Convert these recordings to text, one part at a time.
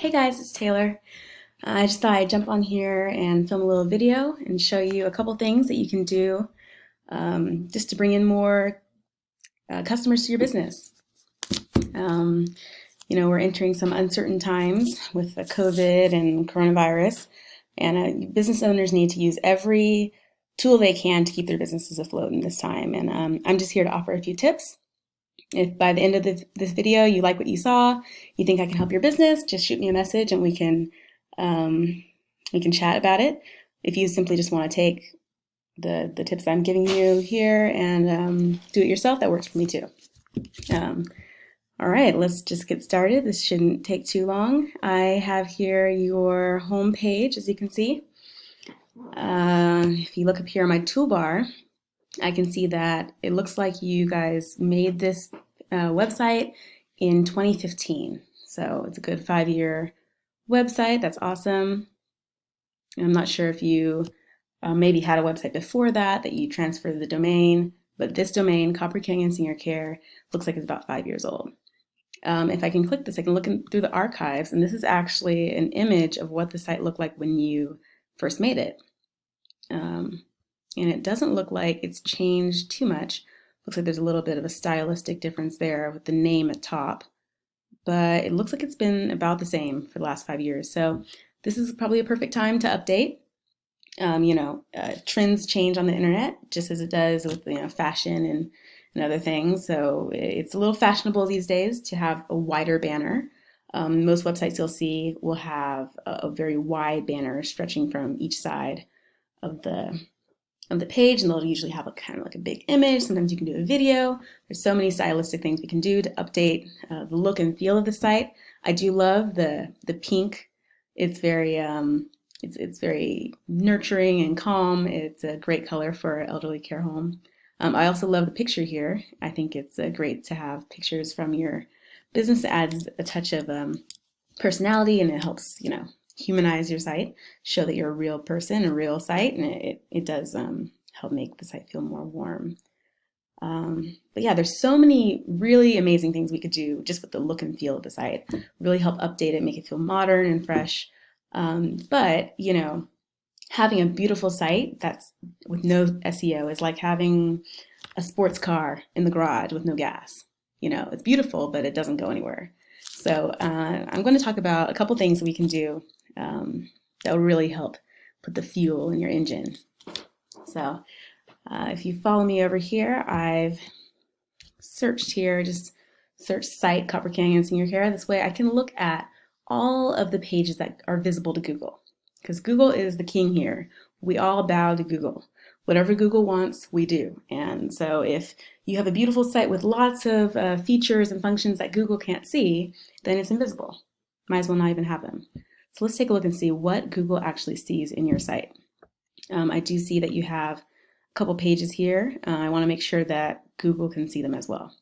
Hey guys, it's Taylor. I just thought I'd jump on here and film a little video and show you a couple things that you can do just to bring in more customers to your business. Um, we're entering some uncertain times with the COVID and coronavirus, and business owners need to use every tool they can to keep their businesses afloat in this time. And I'm just here to offer a few tips. If by the end of this video you like what you saw, you think I can help your business, just shoot me a message and um, we can chat about it. If you simply just want to take the tips I'm giving you here and do it yourself, that works for me too. Um, all right, let's just get started. This shouldn't take too long. I have here your home page, as you can see. If you look up here on my toolbar, I can see that it looks like you guys made this website in 2015. So it's a good 5-year website. That's awesome. I'm not sure if you maybe had a website before that you transferred the domain, but this domain, Copper Canyon Senior Care, looks like it's about 5 years old. If I can click this, I can look through the archives, and this is actually an image of what the site looked like when you first made it. And it doesn't look like it's changed too much. Looks like there's a little bit of a stylistic difference there with the name at top, but it looks like it's been about the same for the last 5 years. So this is probably a perfect time to update. Trends change on the internet just as it does with fashion and other things. So it's a little fashionable these days to have a wider banner. Most websites you'll see will have a very wide banner stretching from each side of the page, and they'll usually have a kind of like a big image. Sometimes you can do a video. There's so many stylistic things we can do to update the look and feel of the site. I do love the pink. It's very it's very nurturing and calm. It's a great color for an elderly care home. I also love the picture here. I think it's great to have pictures from your business. It adds a touch of personality, and it helps humanize your site, show that you're a real person, a real site, and it does help make the site feel more warm. But yeah, there's so many really amazing things we could do just with the look and feel of the site. Really help update it, make it feel modern and fresh. But having a beautiful site that's with no SEO is like having a sports car in the garage with no gas. It's beautiful, but it doesn't go anywhere. So I'm going to talk about a couple things that we can do that will really help put the fuel in your engine. So if you follow me over here, I've searched here, just search site Copper Canyon Senior Care. This way I can look at all of the pages that are visible to Google, because Google is the king here. We all bow to Google. Whatever Google wants, we do. And so if you have a beautiful site with lots of features and functions that Google can't see, then it's invisible. Might as well not even have them. So let's take a look and see what Google actually sees in your site. I do see that you have a couple pages here. I want to make sure that Google can see them as well.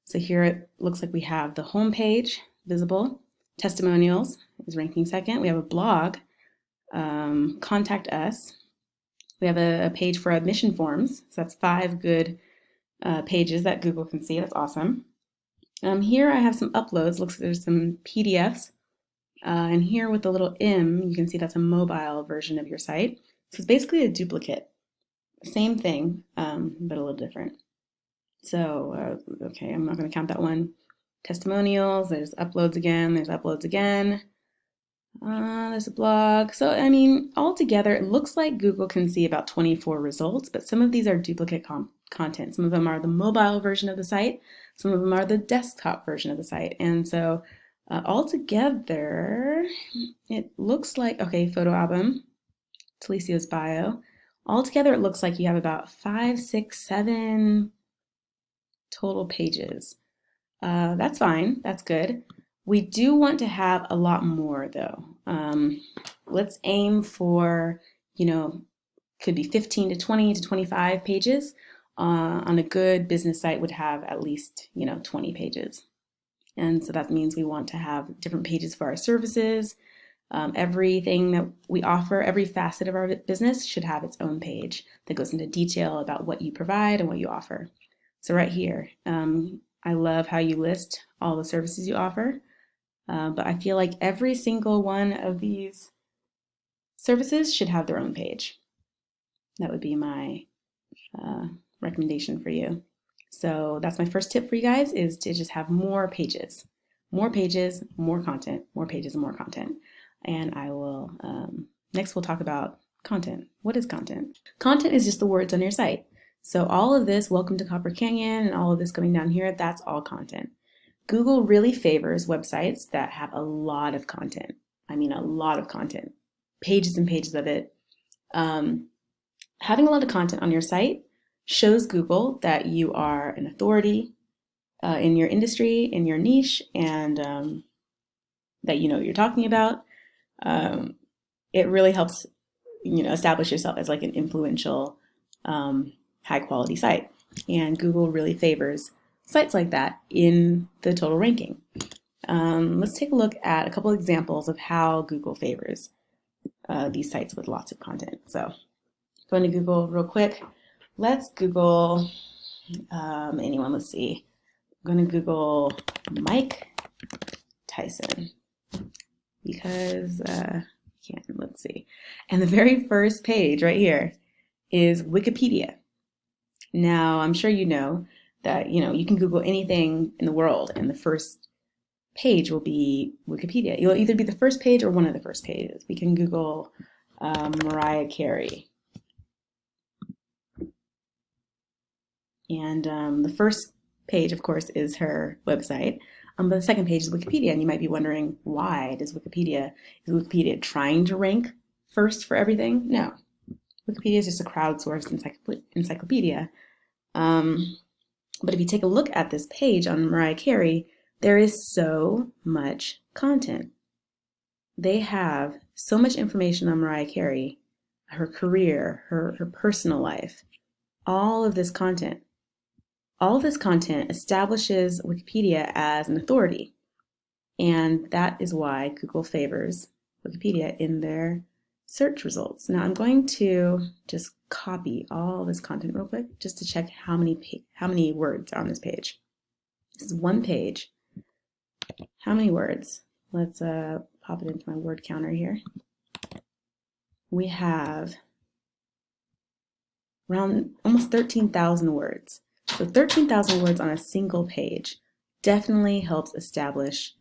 So here it looks like we have the home page visible. Testimonials is ranking second. We have a blog, contact us. We have a page for admission forms. So that's 5 good pages that Google can see. That's awesome. Here I have some uploads. Looks like there's some PDFs. And here with the little M, you can see that's a mobile version of your site. So it's basically a duplicate. Same thing, but a little different. So, okay, I'm not going to count that one. Testimonials, there's uploads again, there's uploads again. There's a blog. So, I mean, altogether, it looks like Google can see about 24 results, but some of these are duplicate content. Some of them are the mobile version of the site. Some of them are the desktop version of the site. And so altogether, it looks like, okay, photo album, Talicio's bio. Altogether, it looks like you have about 5, 6, 7 total pages. That's fine. That's good. We do want to have a lot more though. Let's aim for, could be 15 to 20 to 25 pages. On a good business site would have at least, 20 pages. And so that means we want to have different pages for our services. Everything that we offer, every facet of our business should have its own page that goes into detail about what you provide and what you offer. So right here, I love how you list all the services you offer. But I feel like every single one of these services should have their own page. That would be my uh, recommendation for you. So that's my first tip for you guys, is to just have more pages. More pages, more content, more pages, and more content. And I will, next we'll talk about content. What is content? Content is just the words on your site. So all of this, welcome to Copper Canyon, and all of this coming down here, that's all content. Google really favors websites that have a lot of content. I mean, a lot of content, pages and pages of it. Having a lot of content on your site shows Google that you are an authority in your industry, in your niche, and that you know what you're talking about. It really helps, establish yourself as like an influential, high quality site. And Google really favors sites like that in the total ranking. Let's take a look at a couple examples of how Google favors these sites with lots of content. So going to Google real quick. Let's Google anyone. Let's see. I'm going to Google Mike Tyson because let's see. And the very first page right here is Wikipedia. Now, I'm sure you know that, you can Google anything in the world and the first page will be Wikipedia. It'll either be the first page or one of the first pages. We can Google Mariah Carey. And the first page, of course, is her website. But the second page is Wikipedia. And you might be wondering, why is Wikipedia trying to rank first for everything? No. Wikipedia is just a crowdsourced encyclopedia. But if you take a look at this page on Mariah Carey, there is so much content. They have so much information on Mariah Carey, her career, her personal life, all of this content. All of this content establishes Wikipedia as an authority. And that is why Google favors Wikipedia in their search results. Now I'm going to just copy all this content real quick just to check how many words are on this page. This is one page. How many words? Let's pop it into my word counter here. We have around almost 13,000 words. So 13,000 words on a single page definitely helps establish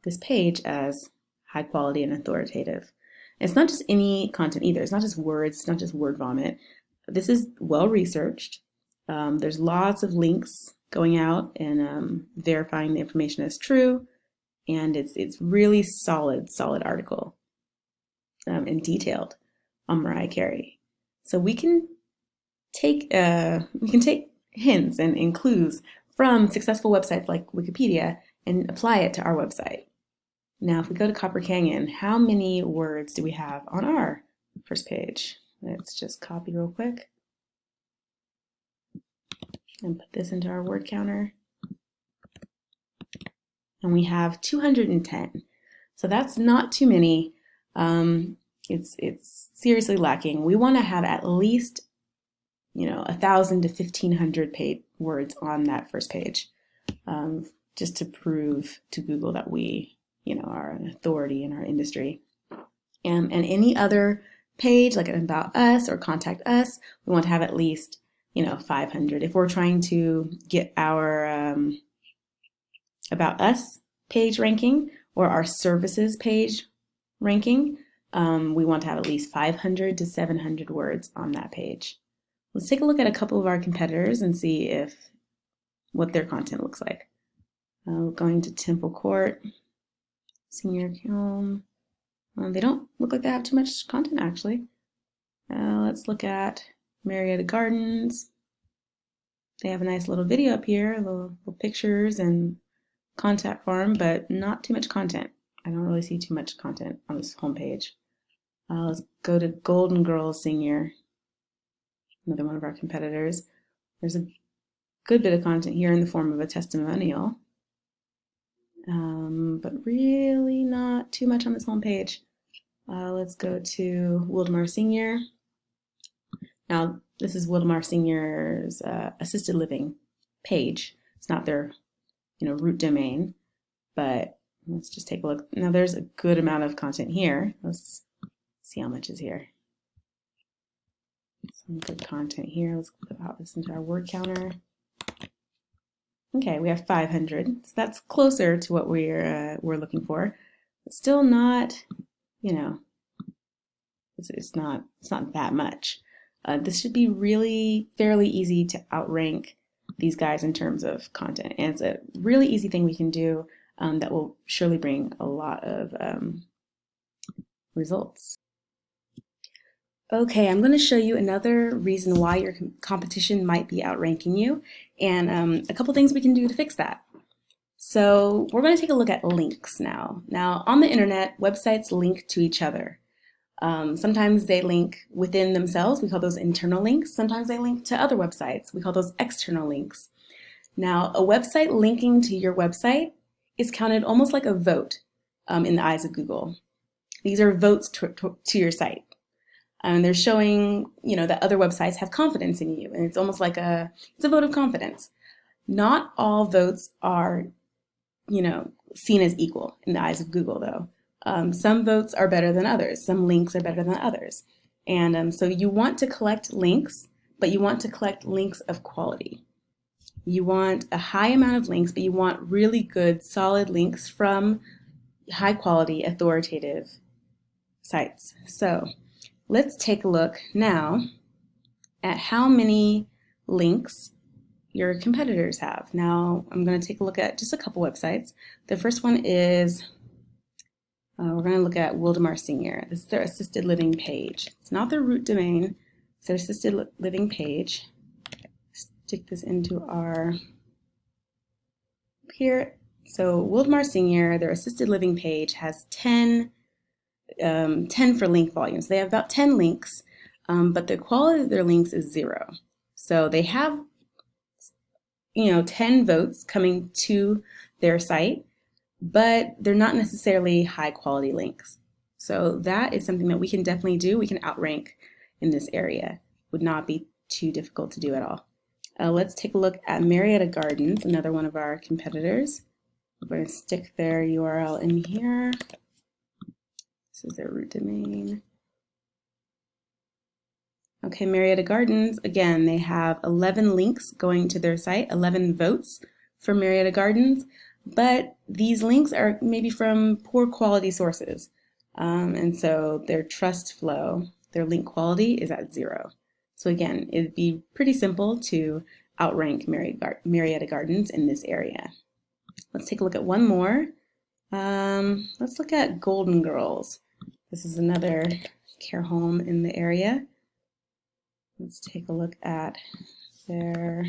this page as high quality and authoritative. And it's not just any content either. It's not just words. It's not just word vomit. This is well researched. There's lots of links going out and verifying the information as true. And it's really solid article and detailed on Mariah Carey. So we can take hints and clues from successful websites like Wikipedia and apply it to our website. Now, if we go to Copper Canyon, how many words do we have on our first page? Let's just copy real quick and put this into our word counter. And we have 210. So that's not too many. It's seriously lacking. We want to have at least 1,000 to 1,500 words on that first page, just to prove to Google that we, are an authority in our industry. And any other page, like an About Us or Contact Us, we want to have at least, 500. If we're trying to get our About Us page ranking or our services page ranking, we want to have at least 500 to 700 words on that page. Let's take a look at a couple of our competitors and see what their content looks like. Going to Temple Court, Senior Home. They don't look like they have too much content, actually. Let's look at Marietta Gardens. They have a nice little video up here, little pictures and contact form, but not too much content. I don't really see too much content on this homepage. Let's go to Golden Girls Senior, another one of our competitors. There's a good bit of content here in the form of a testimonial, but really not too much on this homepage. Let's go to Wildemar Senior. Now, this is Wildemar Senior's assisted living page. It's not their, root domain. But let's just take a look. Now there's a good amount of content here. Let's see how much is here. Some good content here. Let's put this into our word counter. Okay, we have 500. So that's closer to what we're looking for. But still not, it's not that much. This should be really fairly easy to outrank these guys in terms of content, and it's a really easy thing we can do that will surely bring a lot of results. Okay, I'm going to show you another reason why your competition might be outranking you, and a couple things we can do to fix that. So we're going to take a look at links now. Now, on the internet, websites link to each other. Sometimes they link within themselves. We call those internal links. Sometimes they link to other websites. We call those external links. Now, a website linking to your website is counted almost like a vote in the eyes of Google. These are votes to your site. And they're showing, that other websites have confidence in you. And it's almost like it's a vote of confidence. Not all votes are, seen as equal in the eyes of Google, though. Some votes are better than others. Some links are better than others. And so you want to collect links, but you want to collect links of quality. You want a high amount of links, but you want really good, solid links from high quality, authoritative sites. So let's take a look now at how many links your competitors have. Now I'm going to take a look at just a couple websites. The first one is, we're going to look at Wildemar Senior. This is their assisted living page. It's not their root domain, it's their assisted living page. Stick this into our here. So Wildemar Senior, their assisted living page has 10 for link volume. So they have about 10 links, but the quality of their links is 0. So they have 10 votes coming to their site, but they're not necessarily high quality links. So that is something that we can definitely do. We can outrank in this area. Would not be too difficult to do at all. Let's take a look at Marietta Gardens, another one of our competitors. We're going to stick their URL in here. This is their root domain. Okay, Marietta Gardens, again, they have 11 links going to their site, 11 votes for Marietta Gardens, but these links are maybe from poor quality sources. And so their trust flow, their link quality is at 0. So again, it'd be pretty simple to outrank Marietta Gardens in this area. Let's take a look at one more. Let's look at Golden Girls. This is another care home in the area. Let's take a look at their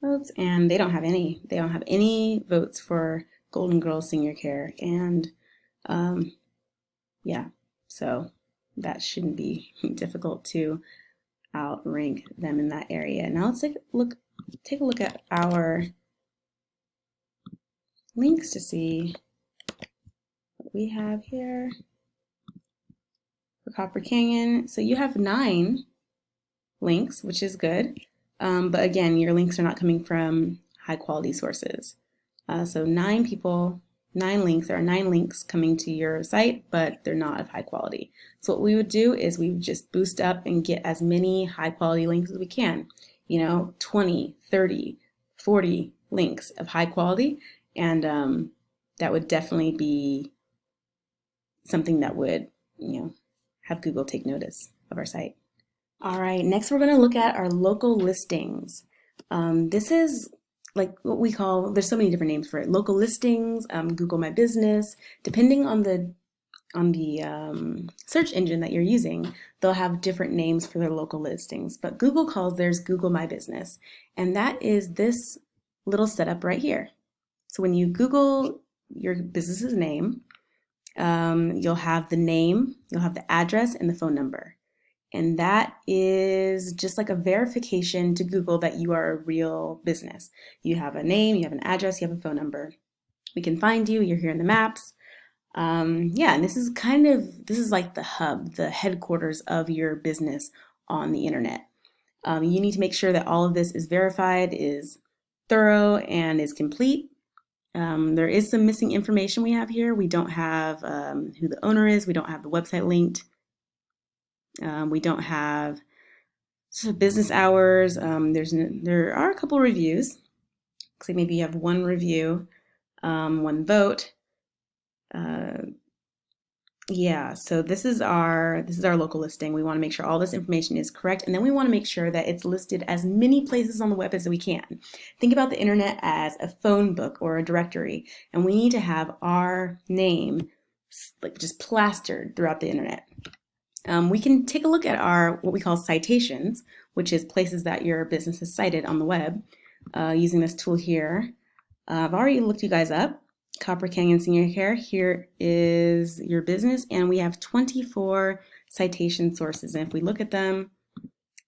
votes, and they don't have any. They don't have any votes for Golden Girls Senior Care, and yeah, so that shouldn't be difficult to outrank them in that area. Now let's take a look at our links to see what we have here for Copper Canyon. So you have 9 links, which is good, but again, your links are not coming from high quality sources. So 9 links, there are 9 links coming to your site, but they're not of high quality. So what we would do is we would just boost up and get as many high quality links as we can, 20, 30, 40 links of high quality, and that would definitely be something that would, have Google take notice of our site. All right, next we're going to look at our local listings. This is like what we call, there's so many different names for it, local listings, Google My Business. Depending on the search engine that you're using, they'll have different names for their local listings, but Google calls theirs Google My Business, and that is this little setup right here. So when you Google your business's name, you'll have the name, you'll have the address, and the phone number. And that is just like a verification to Google that you are a real business. You have a name, you have an address, you have a phone number. We can find you, you're here in the maps. Yeah, and this is like the hub, the headquarters of your business on the internet. You need to make sure that all of this is verified, is thorough, and is complete. There is some missing information we have here. We don't have who the owner is. We don't have the website linked. We don't have business hours. There are a couple reviews. Looks like maybe you have one review, one vote. Yeah, so this is our local listing. We want to make sure all this information is correct, and then we want to make sure that it's listed as many places on the web as we can. Think about the internet as a phone book or a directory, and we need to have our name like just plastered throughout the internet. We can take a look at our what we call citations, which is places that your business is cited on the web, using this tool here. I've already looked you guys up. Copper Canyon Senior Care, here is your business, and we have 24 citation sources. And if we look at them,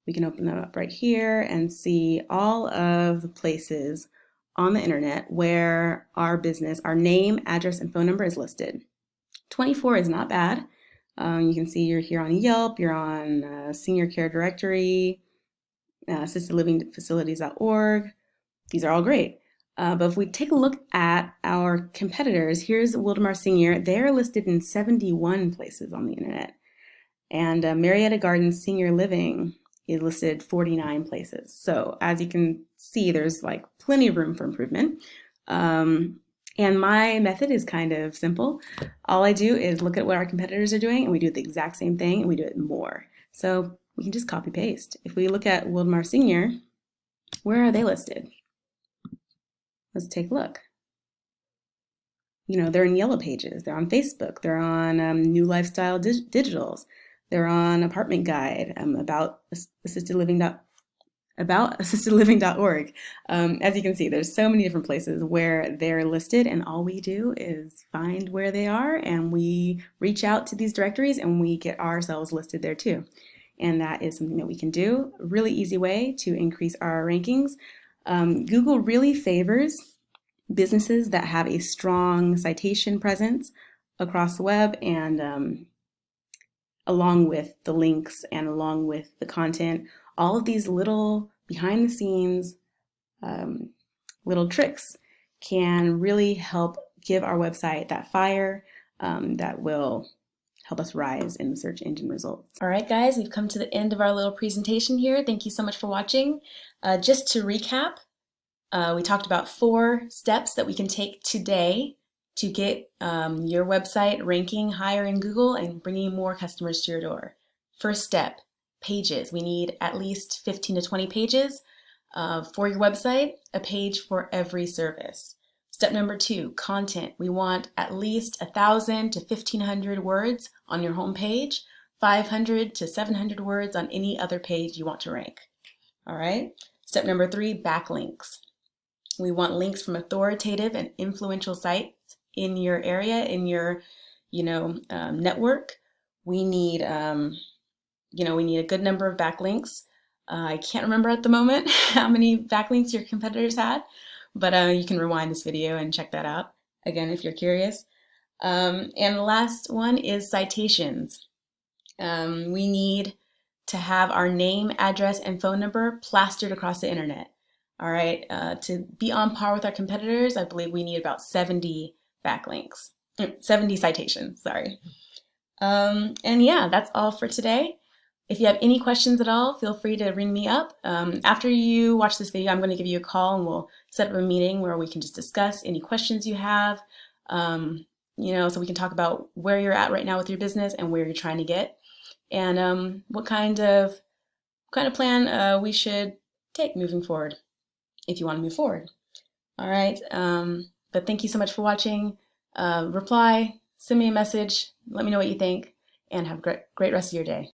we can open them up right here and see all of the places on the internet where our business, our name, address, and phone number is listed. 24 is not bad. You can see you're here on Yelp, you're on Senior Care Directory, assistedlivingfacilities.org. These are all great. But if we take a look at our competitors, here's Wildomar Senior. They're listed in 71 places on the internet. And Marietta Gardens Senior Living is listed 49 places. So as you can see, there's like plenty of room for improvement. And my method is kind of simple. All I do is look at what our competitors are doing, and we do the exact same thing, and we do it more. So we can just copy paste. If we look at Wildomar Senior, where are they listed? Let's take a look. They're in Yellow Pages, they're on Facebook, they're on New Lifestyle Digitals, they're on Apartment Guide, about assistedliving.org. As you can see, there's so many different places where they're listed, and all we do is find where they are, and we reach out to these directories, and we get ourselves listed there too. And that is something that we can do. A really easy way to increase our rankings. Google really favors businesses that have a strong citation presence across the web, and along with the links and along with the content, all of these little behind the scenes little tricks can really help give our website that fire that will help us rise in the search engine results. All right, guys, we've come to the end of our little presentation here. Thank you so much for watching. Just to recap, we talked about 4 steps that we can take today to get your website ranking higher in Google and bringing more customers to your door. First step, pages. We need at least 15 to 20 pages for your website, a page for every service. Step number 2, content. We want at least 1,000 to 1,500 words on your home page, 500 to 700 words on any other page you want to rank. All right. Step number 3, backlinks. We want links from authoritative and influential sites in your area, in your, network. We need, we need a good number of backlinks. I can't remember at the moment how many backlinks your competitors had, but you can rewind this video and check that out again if you're curious. And the last one is citations. We need to have our name, address, and phone number plastered across the internet. All right, to be on par with our competitors, I believe we need about 70 backlinks, 70 citations, sorry. And yeah, that's all for today. If you have any questions at all, feel free to ring me up. After you watch this video, I'm going to give you a call and we'll set up a meeting where we can just discuss any questions you have, so we can talk about where you're at right now with your business and where you're trying to get, and what kind of plan we should take moving forward if you want to move forward. All right, but thank you so much for watching. Reply, send me a message, let me know what you think, and have a great rest of your day.